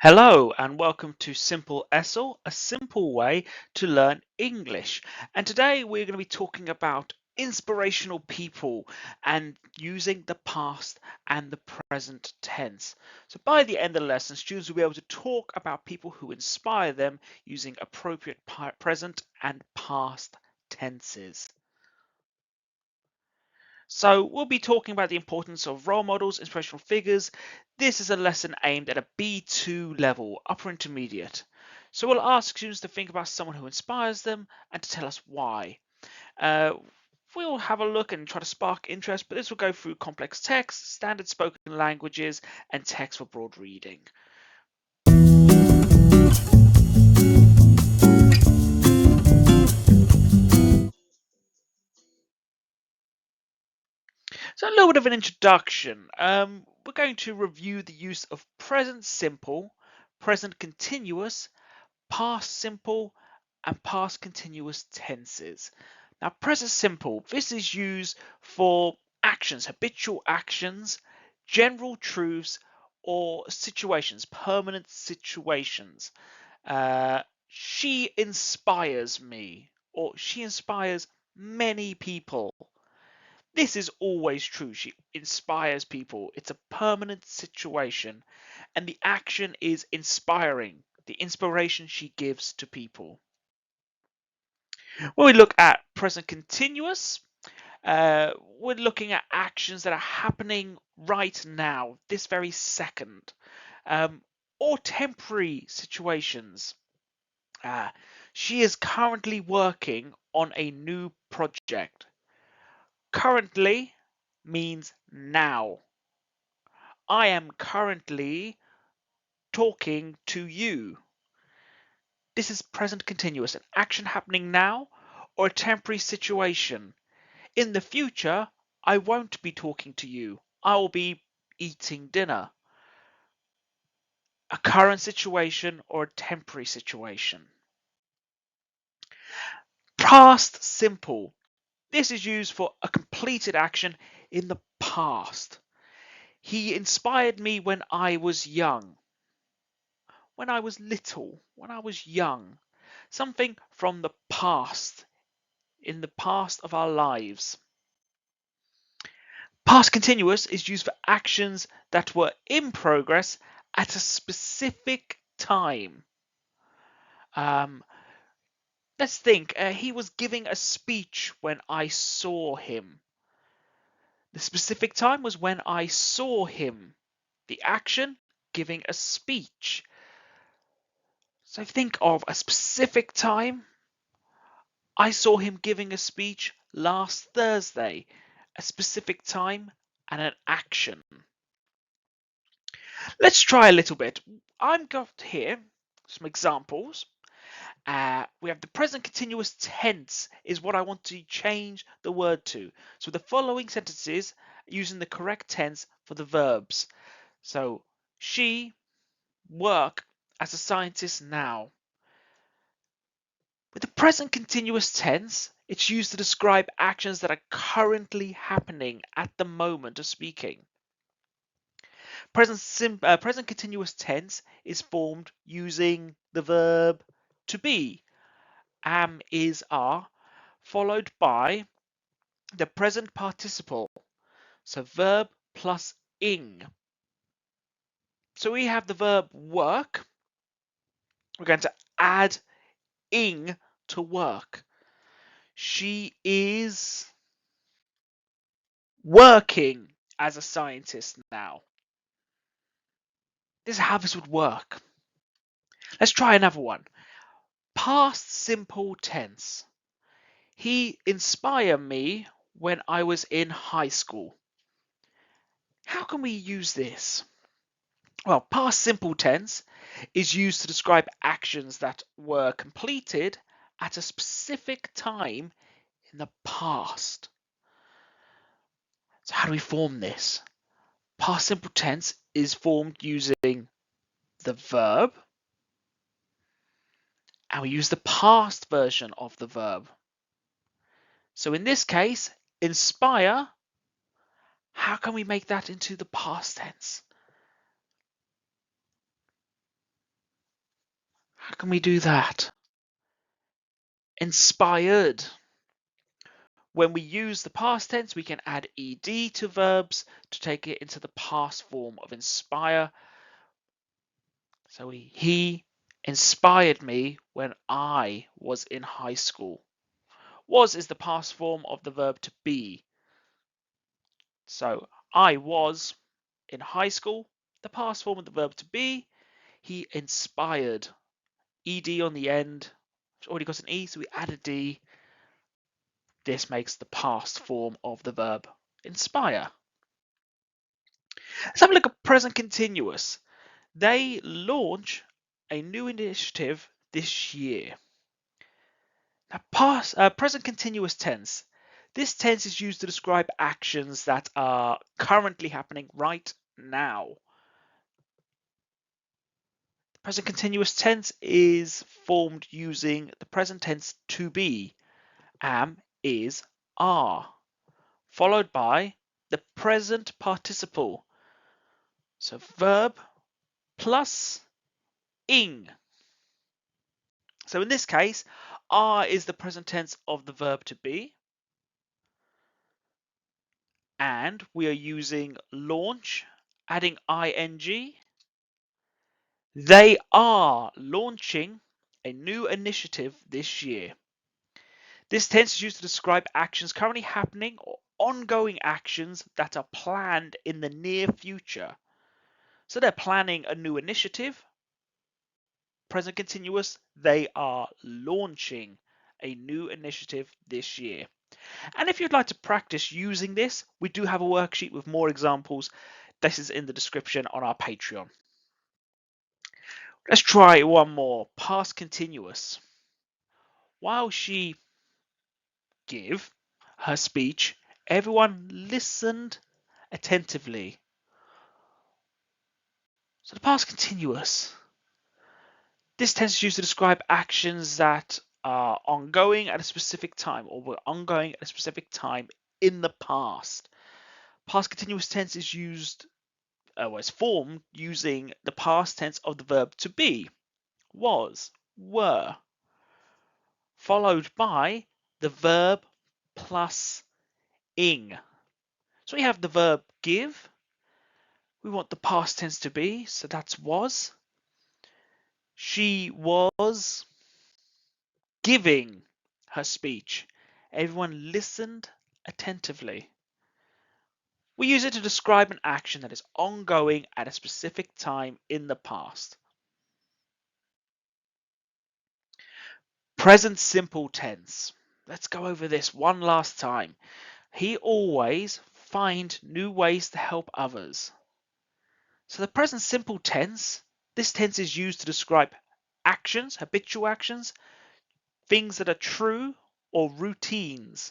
Hello and welcome to Simple-ESL, a simple way to learn English. And today we're going to be talking about inspirational people and using the past and the present tense. So by the end of the lesson, students will be able to talk about people who inspire them using appropriate present and past tenses. So we'll be talking about the importance of role models, inspirational figures. This is a lesson aimed at a B2 level, upper intermediate. So we'll ask students to think about someone who inspires them and to tell us why. Uh, we'll have a look and try to spark interest, but this will go through complex text, standard spoken languages, and text for broad reading. So a little bit of an introduction. We're going to review the use of present simple, present continuous, past simple, and past continuous tenses. Now, present simple, this is used for actions, habitual actions, general truths, or situations, permanent situations. She inspires me, or she inspires many people. This is always true. She inspires people. It's a permanent situation, and the action is inspiring, the inspiration she gives to people. When we look at present continuous, we're looking at actions that are happening right now, this very second, or temporary situations. Uh, she is currently working on a new project. Currently means now. I am currently talking to you. This is present continuous, an action happening now or a temporary situation. In the future, I won't be talking to you. I will be eating dinner. A current situation or a temporary situation. Past simple. This is used for a completed action in the past. He inspired me when I was young. When I was little, when I was young. Something from the past, in the past of our lives. Past continuous is used for actions that were in progress at a specific time. Let's think. He was giving a speech when I saw him. The specific time was when I saw him. The action, giving a speech. So think of a specific time. I saw him giving a speech last Thursday. A specific time and an action. Let's try a little bit. I've got here some examples. We have the present continuous tense is what I want to change the word to. So the following sentences using the correct tense for the verbs. So she work as a scientist now. With the present continuous tense, it's used to describe actions that are currently happening at the moment of speaking. Present continuous tense is formed using the verb to be, am, is, are, followed by the present participle, so verb plus ing. So we have the verb work. We're going to add ing to work. She is working as a scientist now. This is how this would work. Let's try another one. Past simple tense. He inspired me when I was in high school. How can we use this? Well, past simple tense is used to describe actions that were completed at a specific time in the past. So how do we form this? Past simple tense is formed using the verb, and we use the past version of the verb. So in this case, inspire, how can we make that into the past tense? How can we do that? Inspired. When we use the past tense, we can add ed to verbs to take it into the past form of inspire. So he inspired me when I was in high school. Was is the past form of the verb to be. So I was in high school. The past form of the verb to be. He inspired. Ed on the end. It's already got an E, so we add a D. This makes the past form of the verb inspire. Let's have a look at present continuous. They launch a new initiative this year. Now, present continuous tense. This tense is used to describe actions that are currently happening right now. The present continuous tense is formed using the present tense to be, am, is, are, followed by the present participle. So verb plus ing. So in this case, are is the present tense of the verb to be. And we are using launch, adding ing. They are launching a new initiative this year. This tense is used to describe actions currently happening or ongoing actions that are planned in the near future. So they're planning a new initiative. Present continuous, they are launching a new initiative this year. And if you'd like to practice using this, we do have a worksheet with more examples. This is in the description on our Patreon. Let's try one more. Past continuous. While she gave her speech, everyone listened attentively. So the past continuous. This tense is used to describe actions that are ongoing at a specific time or were ongoing at a specific time in the past. Past continuous tense is used was formed using the past tense of the verb to be, was, were, followed by the verb plus ing. So we have the verb give. We want the past tense to be, so that's was. She was giving her speech. Everyone listened attentively. We use it to describe an action that is ongoing at a specific time in the past. Present simple tense. Let's go over this one last time. He always find new ways to help others. So the present simple tense, this tense is used to describe actions, habitual actions, things that are true or routines.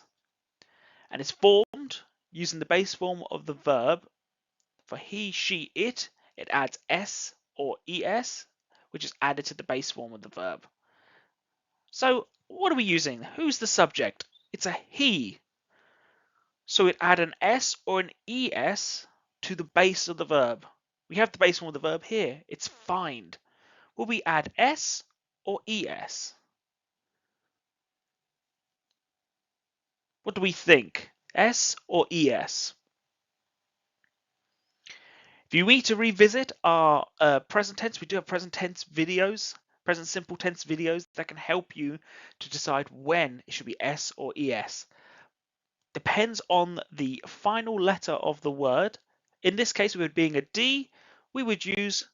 And it's formed using the base form of the verb. For he, she, it adds s or es, which is added to the base form of the verb. So what are we using? Who's the subject? It's a he. So it add an s or an es to the base of the verb. We have the base form of the verb here. It's find. Will we add s or es? What do we think? S or es? If you need to revisit our present tense, we do have present tense videos, present simple tense videos that can help you to decide when it should be s or es. Depends on the final letter of the word. In this case, with it being a D, we would use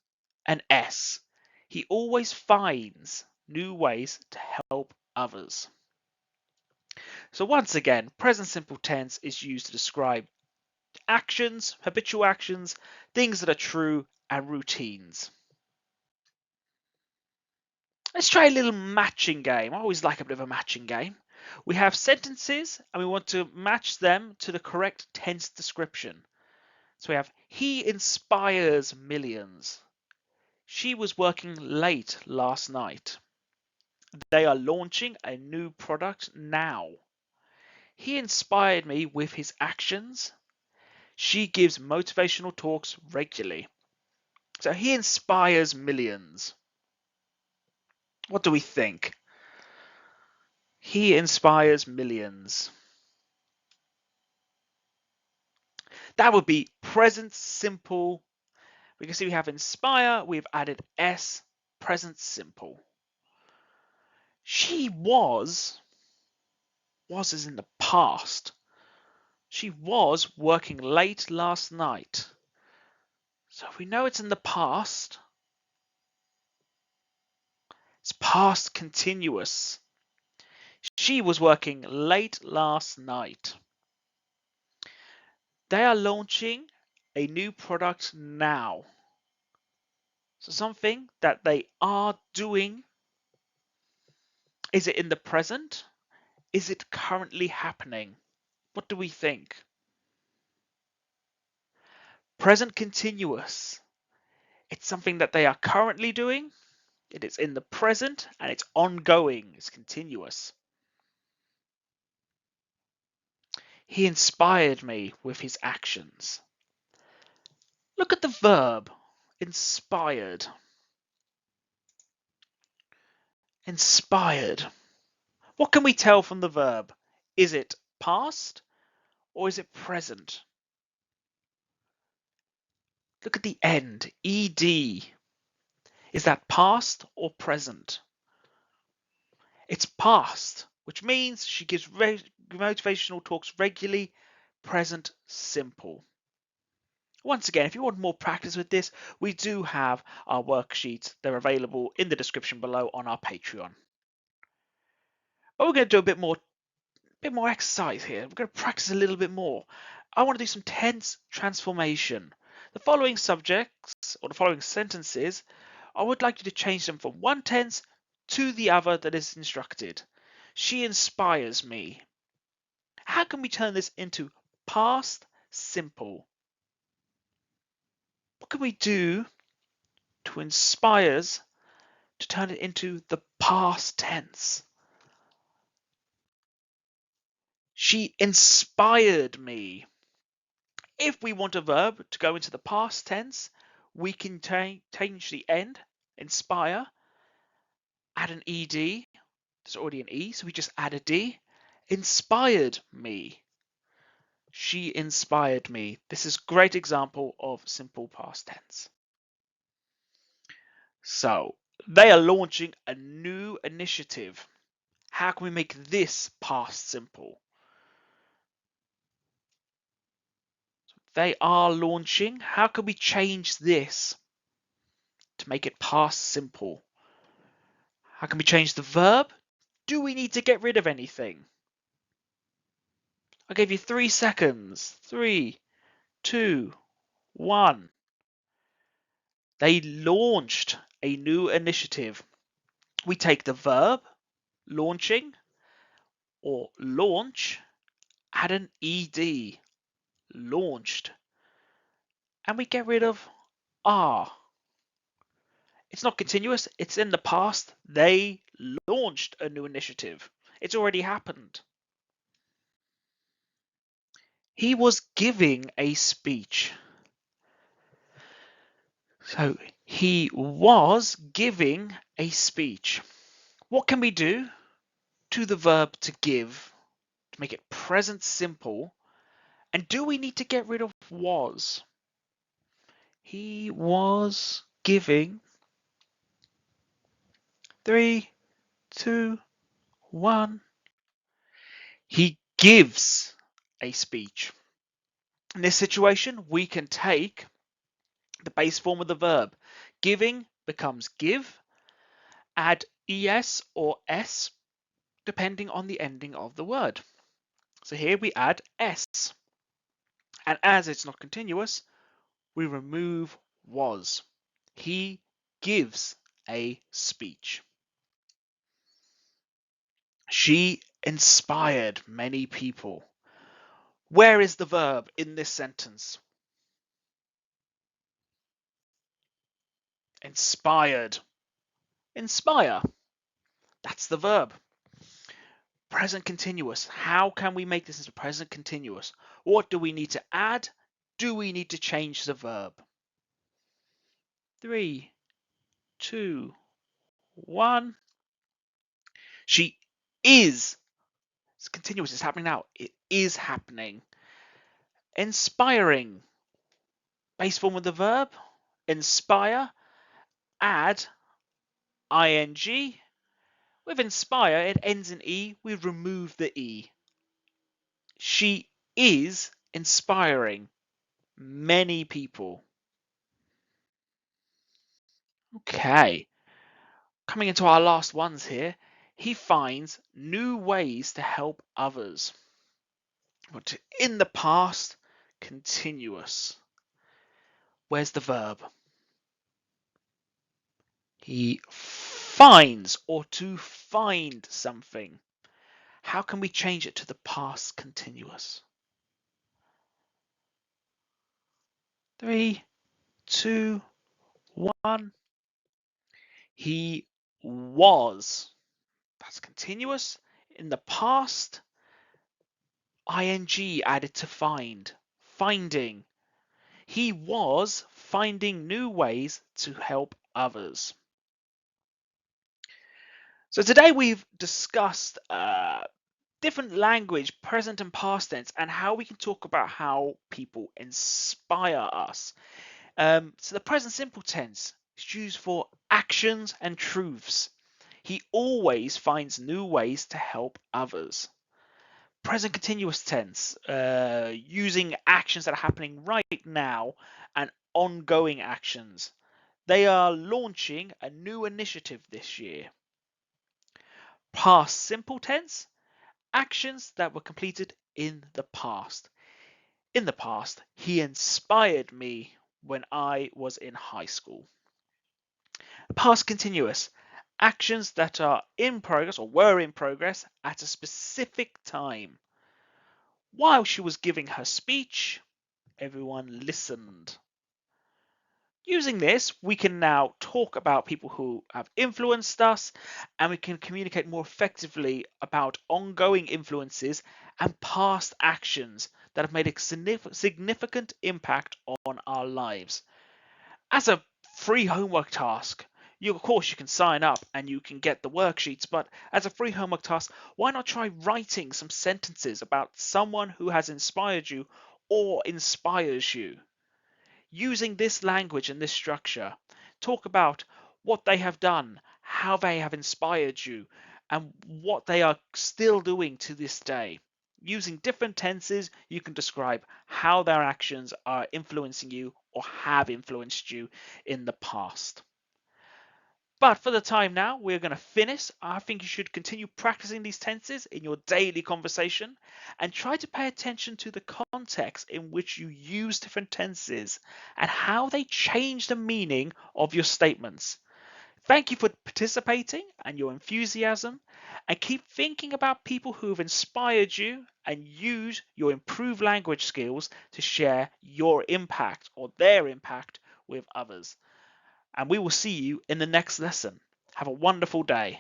an S. He always finds new ways to help others. So once again, present simple tense is used to describe actions, habitual actions, things that are true, and routines. Let's try a little matching game. I always like a bit of a matching game. We have sentences and we want to match them to the correct tense description. So we have, he inspires millions. She was working late last night. They are launching a new product now. He inspired me with his actions. She gives motivational talks regularly. So he inspires millions. What do we think? He inspires millions. That would be present simple. We can see we have inspire, we've added S, present simple. She was is in the past. She was working late last night. So if we know it's in the past, it's past continuous. She was working late last night. They are launching a new product now. So something that they are doing, is it in the present? Is it currently happening? What do we think? Present continuous. It's something that they are currently doing. It is in the present and it's ongoing. It's continuous. He inspired me with his actions. Look at the verb, inspired. Inspired. What can we tell from the verb? Is it past or is it present? Look at the end, ed. Is that past or present? It's past, which means she gives motivational talks regularly, present simple. Once again, if you want more practice with this, we do have our worksheets. They're available in the description below on our Patreon. But we're going to do a bit more exercise here. We're going to practice a little bit more. I want to do some tense transformation. The following subjects or the following sentences, I would like you to change them from one tense to the other that is instructed. She inspires me. How can we turn this into past simple? What can we do to inspires to turn it into the past tense? She inspired me. If we want a verb to go into the past tense, we can change the end, inspire, add an ed. There's already an e, so we just add a d. Inspired me. She inspired me. This is a great example of simple past tense. So they are launching a new initiative. How can we make this past simple? They are launching. How can we change this to make it past simple? How can we change the verb? Do we need to get rid of anything? I gave you 3 seconds. 3, 2, 1. They launched a new initiative. We take the verb, launching, or launch, add an ed, launched, and we get rid of are. It's not continuous, it's in the past. They launched a new initiative. It's already happened. He was giving a speech. So he was giving a speech. What can we do to the verb to give to make it present simple? And do we need to get rid of was? He was giving. 3, 2, 1. He gives a speech. In this situation, we can take the base form of the verb. Giving becomes give. Add es or s depending on the ending of the word. So here we add s. And as it's not continuous, we remove was. He gives a speech. She inspired many people. Where is the verb in this sentence? Inspired. Inspire. That's the verb. Present continuous. How can we make this into present continuous? What do we need to add? Do we need to change the verb? 3, 2, 1. She is. It's continuous. It's happening now. It is happening. Inspiring. Base form of the verb. Inspire. Add ing. With inspire, it ends in E. We remove the E. She is inspiring many people. Okay. Coming into our last ones here. He finds new ways to help others. But in the past, continuous. Where's the verb? He finds, or to find something. How can we change it to the past continuous? 3, 2, 1. He was. That's continuous. In the past, ing added to find. Finding. He was finding new ways to help others. So today we've discussed different language, present and past tense, and how we can talk about how people inspire us. So the present simple tense is used for actions and truths. He always finds new ways to help others. Present continuous tense, using actions that are happening right now and ongoing actions. They are launching a new initiative this year. Past simple tense, actions that were completed in the past. In the past, he inspired me when I was in high school. Past continuous, actions that are in progress or were in progress at a specific time. While she was giving her speech, everyone listened. Using this, we can now talk about people who have influenced us, and we can communicate more effectively about ongoing influences and past actions that have made a significant impact on our lives. As a free homework task, of course you can sign up and you can get the worksheets, but as a free homework task, why not try writing some sentences about someone who has inspired you or inspires you? Using this language and this structure, talk about what they have done, how they have inspired you, and what they are still doing to this day. Using different tenses, you can describe how their actions are influencing you or have influenced you in the past. But for the time now, we're going to finish. I think you should continue practicing these tenses in your daily conversation and try to pay attention to the context in which you use different tenses and how they change the meaning of your statements. Thank you for participating and your enthusiasm, and keep thinking about people who have inspired you and use your improved language skills to share your impact or their impact with others. And we will see you in the next lesson. Have a wonderful day.